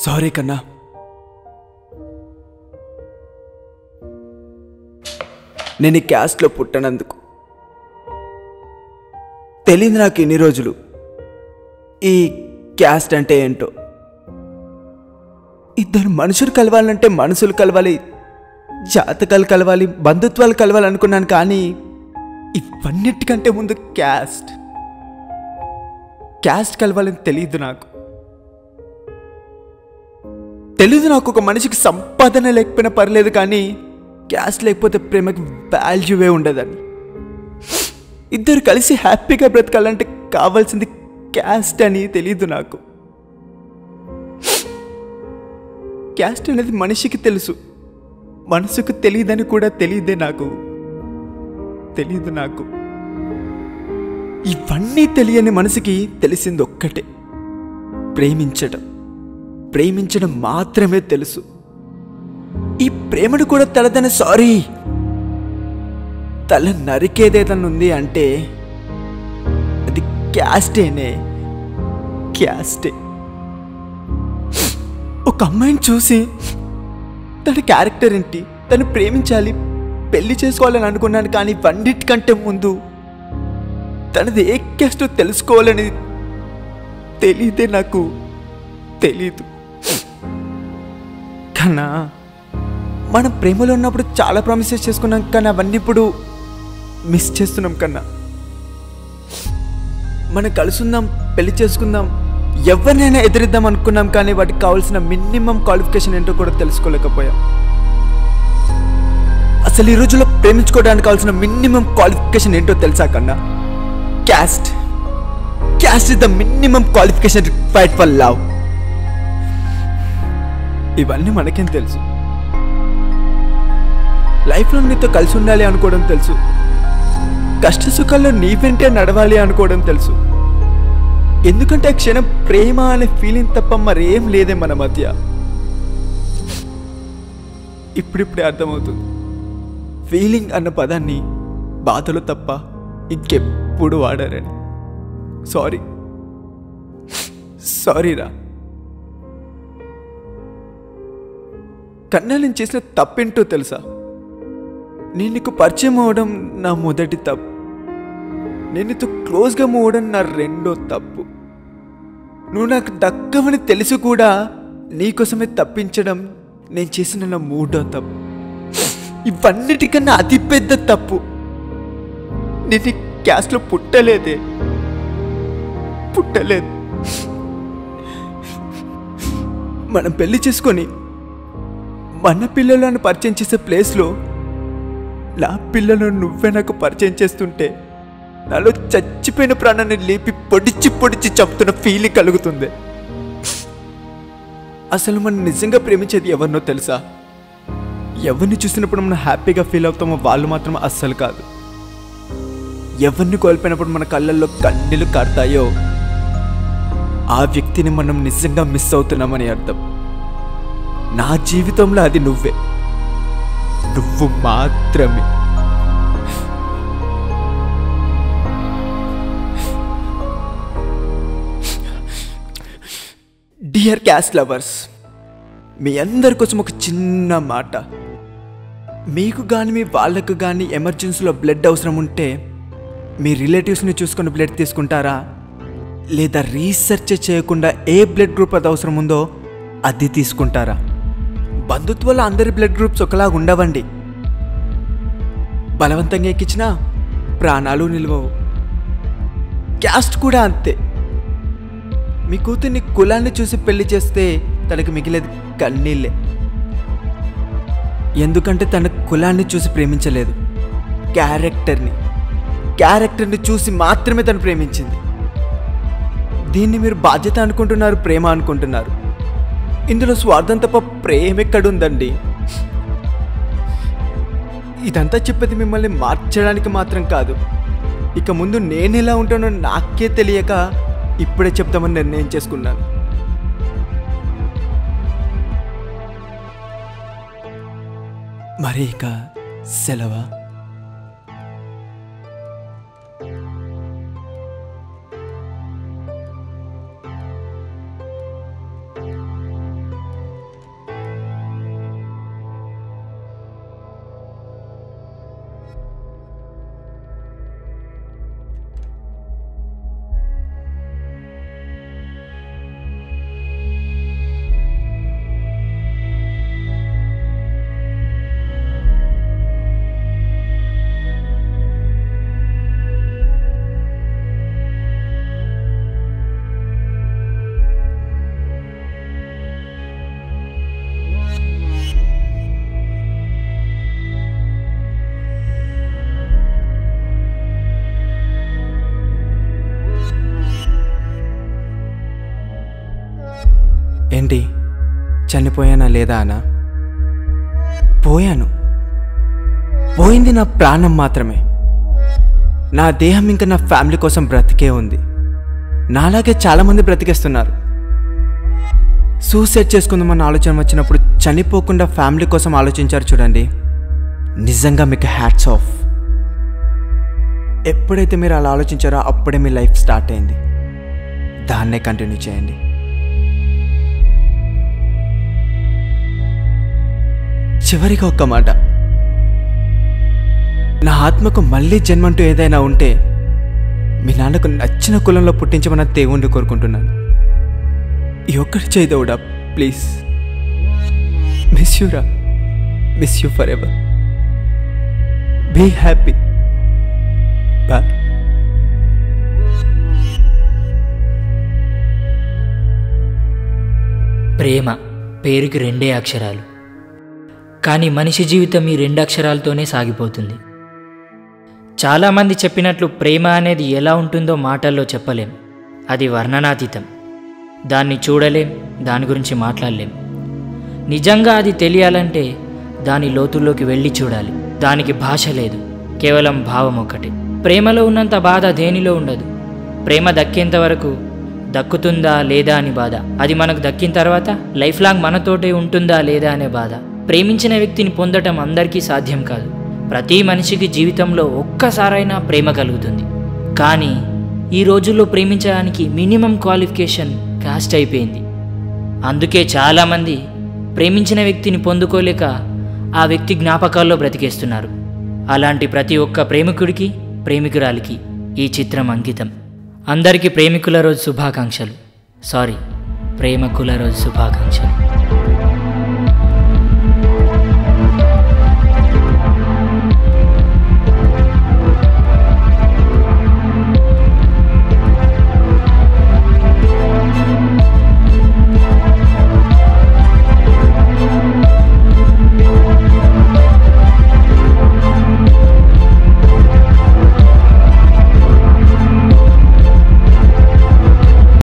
Sorry కన్నా. నేను ఈ క్యాస్ట్లో పుట్టనందుకు తెలియదు నాకు ఇన్ని రోజులు ఈ క్యాస్ట్ అంటే ఏంటో. ఇద్దరు మనుషులు కలవాలంటే మనసులు కలవాలి, జాతకాలు కలవాలి, బంధుత్వాలు కలవాలి అనుకున్నాను. కానీ ఇవన్నిటికంటే ముందు క్యాస్ట్ కలవాలని తెలియదు నాకు. ఒక మనిషికి సంపాదన లేకపోయినా పర్లేదు, కానీ క్యాస్ట్ లేకపోతే ప్రేమకి వాల్యూవే ఉండదని. ఇద్దరు కలిసి హ్యాపీగా బ్రతకాలంటే కావాల్సింది క్యాస్ట్ అని తెలీదు నాకు. క్యాస్ట్ అనేది మనిషికి తెలుసు, మనసుకు తెలియదని కూడా తెలియదు నాకు. ఇవన్నీ తెలియని మనసుకి తెలిసింది ఒక్కటే, ప్రేమించడం మాత్రమే తెలుసు. ఈ ప్రేమను కూడా తలదని సారీ తల నరికేదేదన్నా ఉంది అంటే అది క్యాస్టే. ఒక అమ్మాయిని చూసి తన క్యారెక్టర్ ఏంటి, తను ప్రేమించాలి, పెళ్లి చేసుకోవాలని అనుకున్నాను. కానీ వన్నిటికంటే ముందు తనది ఏ క్యాస్టో తెలుసుకోవాలని నాకు తెలీదు. కన్నా మనం ప్రేమలో ఉన్నప్పుడు చాలా ప్రామిసెస్ చేసుకున్నాం, కానీ అవన్నీ ఇప్పుడు మిస్ చేస్తున్నాం. కన్నా మనం కలుసుందాం, పెళ్లి చేసుకుందాం, ఎవరినైనా ఎదిరిద్దాం అనుకున్నాం, కానీ వాటికి కావాల్సిన మినిమం క్వాలిఫికేషన్ ఏంటో కూడా తెలుసుకోలేకపోయాం. అసలు ఈ రోజుల్లో ప్రేమించుకోవడానికి కావాల్సిన మినిమం క్వాలిఫికేషన్ ఏంటో తెలుసా కన్నా? Caste is the minimum qualification required for love. ఇవన్నీ మనకేం తెలుసు? లైఫ్లో నీతో కలిసి ఉండాలి అనుకోవడం తెలుసు, కష్ట సుఖాల్లో నీ వెంటే నడవాలి అనుకోవడం తెలుసు. ఎందుకంటే ఆ క్షణం ప్రేమ అనే ఫీలింగ్ తప్ప మరేం లేదే మన మధ్య. ఇప్పుడిప్పుడే అర్థమవుతుంది ఫీలింగ్ అన్న పదాన్ని బాధలు తప్ప ఇంకెప్పుడు వాడారని. సారీరా కన్నా. నేను చేసిన తప్పేంటో తెలుసా? నేను నీకు పరిచయం అవ్వడం నా మొదటి తప్పు, నేను నీతో క్లోజ్గా మూవ్ అవ్వడం నా రెండో తప్పు, నువ్వు నాకు దక్కవని తెలుసు కూడా నీకోసమే తప్పించడం నేను చేసిన నా మూడో తప్పు. ఇవన్నిటికన్నా అతిపెద్ద తప్పు, నేను క్యాస్ట్లో పుట్టలేదు. మనం పెళ్లి చేసుకొని మన పిల్లలను పరిచయం చేసే ప్లేస్లో నా పిల్లలను నువ్వే నాకు పరిచయం చేస్తుంటే నాలో చచ్చిపోయిన ప్రాణాన్ని లేపి పొడిచి చంపుతున్న ఫీలింగ్ కలుగుతుంది. అసలు మనం నిజంగా ప్రేమించేది ఎవరినో తెలుసా? ఎవరిని చూసినప్పుడు మనం హ్యాపీగా ఫీల్ అవుతామో వాళ్ళు మాత్రం అస్సలు కాదు. ఎవరిని కోల్పోయినప్పుడు మన కళ్ళల్లో కన్నీళ్ళు కారుతాయో ఆ వ్యక్తిని మనం నిజంగా మిస్ అవుతున్నామని అర్థం. నా జీవితంలో అది నువ్వు మాత్రమే. డియర్ క్యాస్ట్ లవర్స్, మీ అందరి కోసం ఒక చిన్న మాట. మీకు కానీ మీ వాళ్ళకు కానీ ఎమర్జెన్సీలో బ్లడ్ అవసరం ఉంటే మీ రిలేటివ్స్ని చూసుకొని బ్లడ్ తీసుకుంటారా, లేదా రీసెర్చ్ చేయకుండా ఏ బ్లడ్ గ్రూప్ అది అవసరం ఉందో అది తీసుకుంటారా? బంధుత్వాల్లో అందరి బ్లడ్ గ్రూప్స్ ఒకలాగా ఉండవండి. బలవంతంగా ఎక్కించినా ప్రాణాలు నిలవవు. క్యాస్ట్ కూడా అంతే. మీ కూతుర్ని కులాన్ని చూసి పెళ్లి చేస్తే తనకి మిగిలేది కన్నీళ్ళే. ఎందుకంటే తన కులాన్ని చూసి ప్రేమించలేదు, క్యారెక్టర్ని చూసి మాత్రమే తను ప్రేమించింది. దీన్ని మీరు బాధ్యత అనుకుంటున్నారు, ప్రేమ అనుకుంటున్నారు. ఇందులో స్వార్థం తప్ప ప్రేమ ఎక్కడుందండి? ఇదంతా చెప్పేది మిమ్మల్ని మార్చడానికి మాత్రం కాదు. ఇక ముందు నేను ఎలా ఉంటానో నాకే తెలియక ఇప్పుడే చెప్తామని నిర్ణయం చేసుకున్నాను. మరి ఇక సెలవా? చనిపోయానా లేదా అనా? పోయాను. పోయింది నా ప్రాణం మాత్రమే. నా దేహం ఇంకా నా ఫ్యామిలీ కోసం బ్రతికే ఉంది. నాలాగే చాలామంది బ్రతికేస్తున్నారు. సూసైడ్ చేసుకుందామన్న ఆలోచన వచ్చినప్పుడు చనిపోకుండా ఫ్యామిలీ కోసం ఆలోచించారు చూడండి. నిజంగా మీకు హ్యాట్స్ ఆఫ్. ఎప్పుడైతే మీరు అలా ఆలోచించారో అప్పుడే మీ లైఫ్ స్టార్ట్ అయింది. దాన్నే కంటిన్యూ చేయండి. చివరిగా ఒక్క మాట, నా ఆత్మకు మళ్ళీ జన్మంటూ ఏదైనా ఉంటే మీ నాన్నకు నచ్చిన కులంలో పుట్టించమన్న దేవుణ్ణి కోరుకుంటున్నాను. ఈ ఒక్కటి చేయి దేవుడా, ప్లీజ్. మిస్ యూరా, miss you forever. Be happy. Bye. ప్రేమ పేరుకి 2 అక్షరాలు, కానీ మనిషి జీవితం ఈ 2 అక్షరాలతోనే సాగిపోతుంది. చాలామంది చెప్పినట్లు ప్రేమ అనేది ఎలా ఉంటుందో మాటల్లో చెప్పలేం. అది వర్ణనాతీతం. దాన్ని చూడలేం, దాని గురించి మాట్లాడలేం. నిజంగా అది తెలియాలంటే దాని లోతుల్లోకి వెళ్ళి చూడాలి. దానికి భాష లేదు, కేవలం భావం ఒక్కటే. ప్రేమలో ఉన్నంత బాధ దేనిలో ఉండదు. ప్రేమ దక్కేంత వరకు దక్కుతుందా లేదా అని బాధ. అది మనకు దక్కిన తర్వాత లైఫ్ లాంగ్ మనతోటే ఉంటుందా లేదా అనే బాధ. ప్రేమించిన వ్యక్తిని పొందటం అందరికీ సాధ్యం కాదు. ప్రతి మనిషికి జీవితంలో ఒక్కసారైనా ప్రేమ కలుగుతుంది. కానీ ఈ రోజుల్లో ప్రేమించడానికి మినిమం క్వాలిఫికేషన్ కాస్ట్ అయిపోయింది. అందుకే చాలామంది ప్రేమించిన వ్యక్తిని పొందుకోలేక ఆ వ్యక్తి జ్ఞాపకాల్లో బ్రతికేస్తున్నారు. అలాంటి ప్రతి ఒక్క ప్రేమికుడికి, ప్రేమికురాలికి ఈ చిత్రం అంకితం. అందరికీ ప్రేమికుల రోజు శుభాకాంక్షలు. సారీ, ప్రేమికుల రోజు శుభాకాంక్షలు.